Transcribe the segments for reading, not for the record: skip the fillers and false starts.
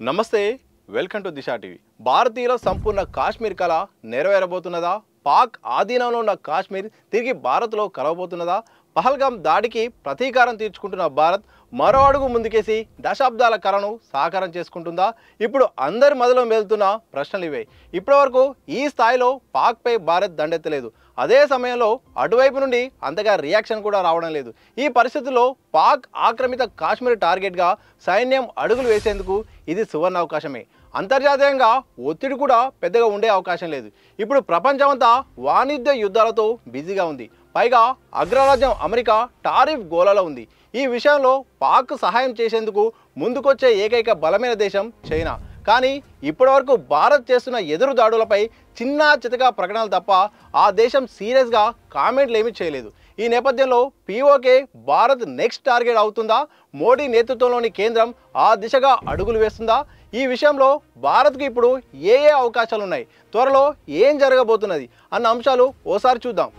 నమస్తే welcome to Disha TV. భారతీయుల సంపూర్ణ కాశ్మీర్ కళ నెరవేరబోతున్నదా? పాక్ ఆధీనంలో ఉన్న కాశ్మీర్ తిరిగి భారత్లో కలవబోతున్నదా? పహల్గామ్ దాడికి ప్రతీకారం తీర్చుకుంటున్న భారత్ మరో అడుగు ముందుకేసి దశాబ్దాల కళను సాకారం చేసుకుంటుందా? ఇప్పుడు అందరి మొదలు మేలుతున్న ప్రశ్నలు ఇవే. ఇప్పటివరకు ఈ స్థాయిలో పాక్పై భారత్ దండెత్తలేదు. అదే సమయంలో అటువైపు నుండి అంతగా రియాక్షన్ కూడా రావడం లేదు. ఈ పరిస్థితుల్లో పాక్ ఆక్రమిత కాశ్మీర్ టార్గెట్గా సైన్యం అడుగులు వేసేందుకు ఇది సువర్ణ అవకాశమే. అంతర్జాతీయంగా ఒత్తిడి కూడా పెద్దగా ఉండే అవకాశం లేదు. ఇప్పుడు ప్రపంచమంతా వాణిజ్య యుద్ధాలతో బిజీగా ఉంది. పైగా అగ్రరాజ్యం అమెరికా టారిఫ్ గోలలో ఉంది. ఈ విషయంలో పాక్ సహాయం చేసేందుకు ముందుకొచ్చే ఏకైక బలమైన దేశం చైనా. కానీ ఇప్పటివరకు భారత్ చేస్తున్న ఎదురు దాడులపై చిన్న చితక ప్రకటనలు తప్ప ఆ దేశం సీరియస్గా కామెంట్లు ఏమీ చేయలేదు. ఈ నేపథ్యంలో పీఓకే భారత్ నెక్స్ట్ టార్గెట్ అవుతుందా? మోడీ నేతృత్వంలోని కేంద్రం ఆ దిశగా అడుగులు వేస్తుందా? ఈ విషయంలో భారత్కు ఇప్పుడు ఏ అవకాశాలు ఉన్నాయి, త్వరలో ఏం జరగబోతున్నది అన్న అంశాలు ఓసారి చూద్దాం.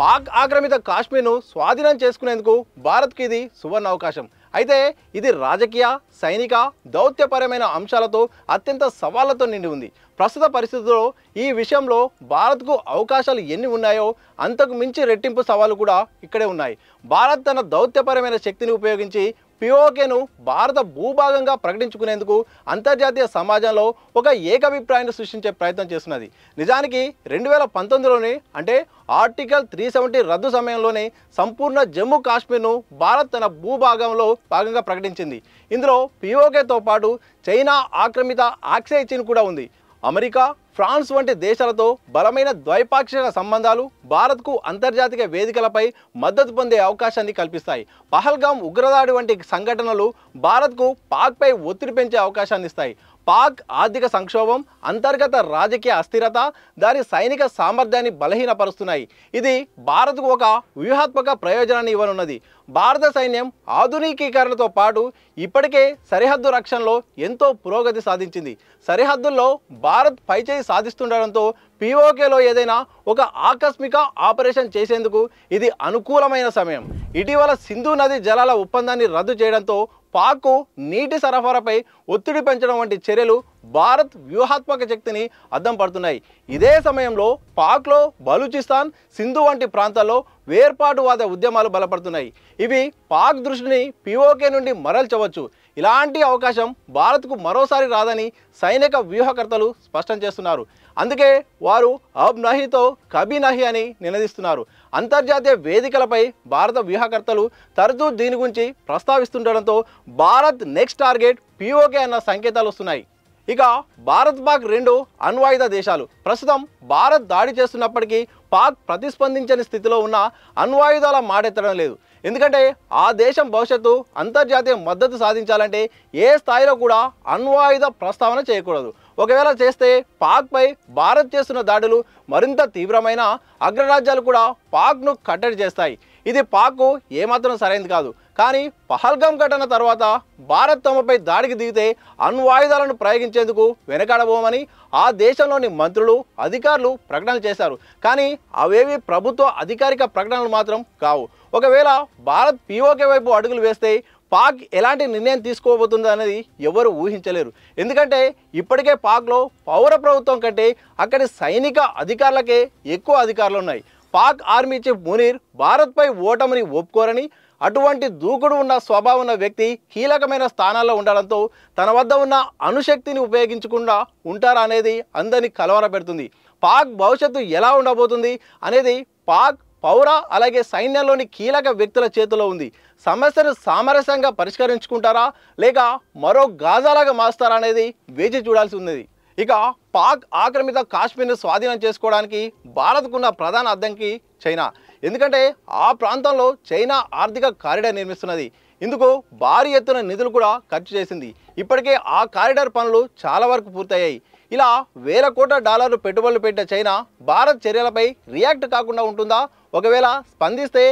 పాక్ ఆక్రమిత కాశ్మీర్ను స్వాధీనం చేసుకునేందుకు భారత్కి ఇది సువర్ణ అవకాశం. అయితే ఇది రాజకీయ, సైనిక, దౌత్యపరమైన అంశాలతో అత్యంత సవాళ్లతో నిండి ఉంది. ప్రస్తుత పరిస్థితుల్లో ఈ విషయంలో భారత్కు అవకాశాలు ఎన్ని ఉన్నాయో అంతకు మించి రెట్టింపు సవాళ్లు కూడా ఇక్కడే ఉన్నాయి. భారత్ తన దౌత్యపరమైన శక్తిని ఉపయోగించి పీఓకేను భారత భూభాగంగా ప్రకటించుకునేందుకు అంతర్జాతీయ సమాజంలో ఒక ఏకాభిప్రాయాన్ని సృష్టించే ప్రయత్నం చేస్తున్నది. నిజానికి 2019లోనే అంటే ఆర్టికల్ 370 రద్దు సమయంలోనే సంపూర్ణ జమ్మూ కాశ్మీర్ను భారత్ తన భూభాగంలో భాగంగా ప్రకటించింది. ఇందులో పీఓకేతో పాటు చైనా ఆక్రమిత ఆక్సై చీన్ కూడా ఉంది. అమెరికా, ఫ్రాన్స్ వంటి దేశాలతో బలమైన ద్వైపాక్షిక సంబంధాలు భారత్కు అంతర్జాతీయ వేదికలపై మద్దతు పొందే అవకాశాన్ని కల్పిస్తాయి. పహల్గామ్ ఉగ్రదాడి వంటి సంఘటనలు భారత్కు పాక్పై ఒత్తిడి పెంచే అవకాశాన్ని ఇస్తాయి. పాక్ ఆర్థిక సంక్షోభం, అంతర్గత రాజకీయ అస్థిరత దాని సైనిక సామర్థ్యాన్ని బలహీనపరుస్తున్నాయి. ఇది భారత్కు ఒక వ్యూహాత్మక ప్రయోజనాన్ని ఇవ్వనున్నది. భారత సైన్యం ఆధునికీకరణతో పాటు ఇప్పటికే సరిహద్దు రక్షణలో ఎంతో పురోగతి సాధించింది. సరిహద్దుల్లో భారత్ పైచేయి సాధిస్తుండడంతో పీఓకేలో ఏదైనా ఒక ఆకస్మిక ఆపరేషన్ చేసేందుకు ఇది అనుకూలమైన సమయం. ఇటీవల సింధు నది జలాల ఒప్పందాన్ని రద్దు చేయడంతో పాక్కు నీటి సరఫరాపై ఒత్తిడి పెంచడం వంటి చర్యలు భారత్ వ్యూహాత్మక శక్తిని అద్దం పడుతున్నాయి. ఇదే సమయంలో పాక్లో బలూచిస్తాన్, సింధు వంటి ప్రాంతాల్లో వేర్పాటువాద ఉద్యమాలు బలపడుతున్నాయి. ఇవి పాక్ దృష్టిని పీఓకే నుండి మరల్చవచ్చు. ఇలాంటి అవకాశం భారత్కు మరోసారి రాదని సైనిక వ్యూహకర్తలు స్పష్టం చేస్తున్నారు. అందుకే వారు అబ్ నహీతో కభీ నహీ అని నినదిస్తున్నారు. అంతర్జాతీయ వేదికలపై భారత వ్యూహకర్తలు తరచూ దీని గురించి ప్రస్తావిస్తుండడంతో భారత్ నెక్స్ట్ టార్గెట్ పీఓకే అన్న సంకేతాలు వస్తున్నాయి. ఇక భారత్ పాక్ రెండు అణ్వాయుధ దేశాలు. ప్రస్తుతం భారత్ దాడి చేస్తున్నప్పటికీ పాక్ ప్రతిస్పందించని స్థితిలో ఉన్న అణ్వాయుధాల మాటెత్తడం లేదు. ఎందుకంటే ఆ దేశం భవిష్యత్తు అంతర్జాతీయ మద్దతు సాధించాలంటే ఏ స్థాయిలో కూడా అణ్వాయుధ ప్రస్తావన చేయకూడదు. ఒకవేళ చేస్తే పాక్పై భారత్ చేస్తున్న దాడులు మరింత తీవ్రమైన, అగ్రరాజ్యాలు కూడా పాక్ను కట్టడి చేస్తాయి. ఇది పాక్కు ఏమాత్రం సరైనది కాదు. కానీ పహల్గామ్ ఘటన తర్వాత భారత్ తమపై దాడికి దిగితే అణ్వాయుధాలను ప్రయోగించేందుకు వెనకాడబోమని ఆ దేశంలోని మంత్రులు, అధికారులు ప్రకటనలు చేశారు. కానీ అవేవి ప్రభుత్వ అధికారిక ప్రకటనలు మాత్రం కావు. ఒకవేళ భారత్ పీఓకే వైపు అడుగులు వేస్తే పాక్ ఎలాంటి నిర్ణయం తీసుకోబోతుందో అనేది ఎవరు ఊహించలేరు. ఎందుకంటే ఇప్పటికే పాక్లో పౌర ప్రభుత్వం కంటే అక్కడి సైనిక అధికారులకే ఎక్కువ అధికారులు ఉన్నాయి. పాక్ ఆర్మీ చీఫ్ మునీర్ భారత్పై ఓటమిని ఒప్పుకోరని, అటువంటి దూకుడు ఉన్న స్వభావం ఉన్న వ్యక్తి కీలకమైన స్థానాల్లో ఉండడంతో తన వద్ద ఉన్న అణుశక్తిని ఉపయోగించకుండా ఉంటారా అనేది అందరినీ కలవరపెడుతుంది. పాక్ భవిష్యత్తు ఎలా ఉండబోతుంది అనేది పాక్ పౌర అలాగే సైన్యంలోని కీలక వ్యక్తుల చేతిలో ఉంది. సమస్యను సామరస్యంగా పరిష్కరించుకుంటారా లేక మరో గాజాలాగా మారుస్తారా అనేది వేచి చూడాల్సి ఉన్నది. ఇక పాక్ ఆక్రమిత కాశ్మీర్ను స్వాధీనం చేసుకోవడానికి భారత్కున్న ప్రధాన అడ్డంకి చైనా. ఎందుకంటే ఆ ప్రాంతంలో చైనా ఆర్థిక కారిడార్ నిర్మిస్తున్నది. ఇందుకు భారీ ఎత్తున నిధులు కూడా ఖర్చు చేసింది. ఇప్పటికే ఆ కారిడార్ పనులు చాలా వరకు పూర్తయ్యాయి. ఇలా వేల కోట్ల డాలర్లు పెట్టుబడులు పెట్టే చైనా భారత్ చర్యలపై రియాక్ట్ కాకుండా ఉంటుందా? ఒకవేళ స్పందిస్తే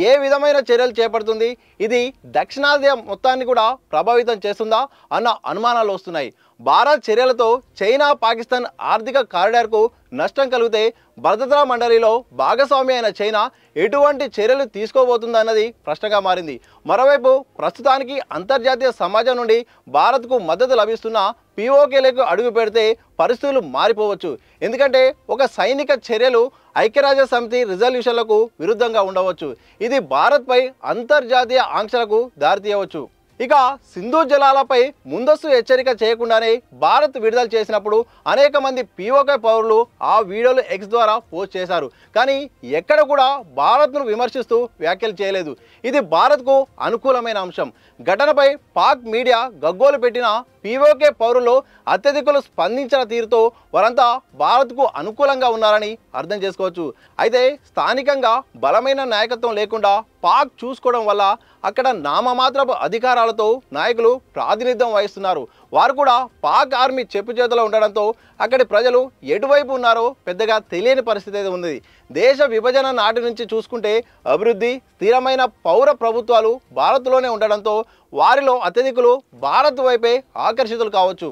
ఏ విధమైన చర్యలు చేపడుతుంది? ఇది దక్షిణాసియా మొత్తాన్ని కూడా ప్రభావితం చేస్తుందా అన్న అనుమానాలు వస్తున్నాయి. భారత్ చర్యలతో చైనా పాకిస్తాన్ ఆర్థిక కారిడార్కు నష్టం కలిగితే భద్రతా మండలిలో భాగస్వామి అయిన చైనా ఎటువంటి చర్యలు తీసుకోబోతుందన్నది ప్రశ్నగా మారింది. మరోవైపు ప్రస్తుతానికి అంతర్జాతీయ సమాజం నుండి భారత్కు మద్దతు లభిస్తున్న పీఓకేలకు అడుగు పెడితే పరిస్థితులు మారిపోవచ్చు. ఎందుకంటే ఒక సైనిక చర్యలు ఐక్యరాజ్య సమితి రిజల్యూషన్లకు విరుద్ధంగా ఉండవచ్చు. ఇది భారత్పై అంతర్జాతీయ ఆంక్షలకు దారితీయవచ్చు. ఇక సింధు జలాలపై ముందస్తు హెచ్చరిక చేయకుండానే భారత్ విడుదల చేసినప్పుడు అనేక మంది పీఓకే పౌరులు ఆ వీడియోలు ఎక్స్ ద్వారా పోస్ట్ చేశారు. కానీ ఎక్కడ కూడా భారత్ను విమర్శిస్తూ వ్యాఖ్యలు చేయలేదు. ఇది భారత్కు అనుకూలమైన అంశం. ఘటనపై పాక్ మీడియా గగ్గోలు పెట్టిన పీఓకే పౌరులు అత్యధికులు స్పందించిన తీరుతో వారంతా భారత్కు అనుకూలంగా ఉన్నారని అర్థం చేసుకోవచ్చు. అయితే స్థానికంగా బలమైన నాయకత్వం లేకుండా పాక్ చూసుకోవడం వల్ల అక్కడ నామమాత్రపు అధికారాలతో నాయకులు ప్రాతినిధ్యం వహిస్తున్నారు. వారు కూడా పాక్ ఆర్మీ చెప్పు చేతిలో ఉండడంతో అక్కడి ప్రజలు ఎటువైపు ఉన్నారో పెద్దగా తెలియని పరిస్థితి అయితే ఉంది. దేశ విభజన నాటి నుంచి చూసుకుంటే అభివృద్ధి, స్థిరమైన పౌర ప్రభుత్వాలు భారత్లోనే ఉండడంతో వారిలో అత్యధికులు భారత్ వైపే ఆకర్షితులు కావచ్చు.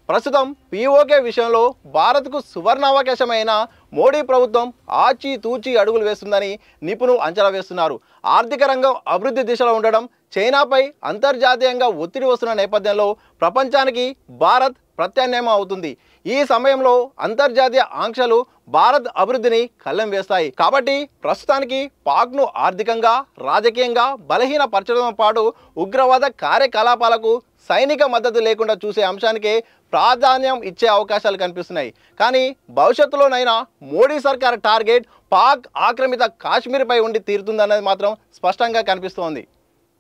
ప్రస్తుతం పీఓకే విషయంలో భారత్కు సువర్ణావకాశమైన మోడీ ప్రభుత్వం ఆచితూచి అడుగులు వేస్తుందని నిపుణులు అంచనా వేస్తున్నారు. ఆర్థిక రంగం అభివృద్ధి దిశలో ఉండడం, చైనాపై అంతర్జాతీయంగా ఒత్తిడి వస్తున్న నేపథ్యంలో ప్రపంచానికి భారత్ ప్రత్యామ్నాయం అవుతుంది. ఈ సమయంలో అంతర్జాతీయ ఆంక్షలు భారత్ అభివృద్ధిని కళ్ళెం వేస్తాయి. కాబట్టి ప్రస్తుతానికి పాక్ను ఆర్థికంగా, రాజకీయంగా బలహీనపరచడంతో పాటు ఉగ్రవాద కార్యకలాపాలకు సైనిక మద్దతు లేకుండా చూసే అంశానికే ప్రాధాన్యం ఇచ్చే అవకాశాలు కనిపిస్తున్నాయి. కానీ భవిష్యత్తులోనైనా మోడీ సర్కార్ టార్గెట్ పాక్ ఆక్రమిత కాశ్మీర్పై ఉండి తీరుతుందన్నది మాత్రం స్పష్టంగా కనిపిస్తోంది.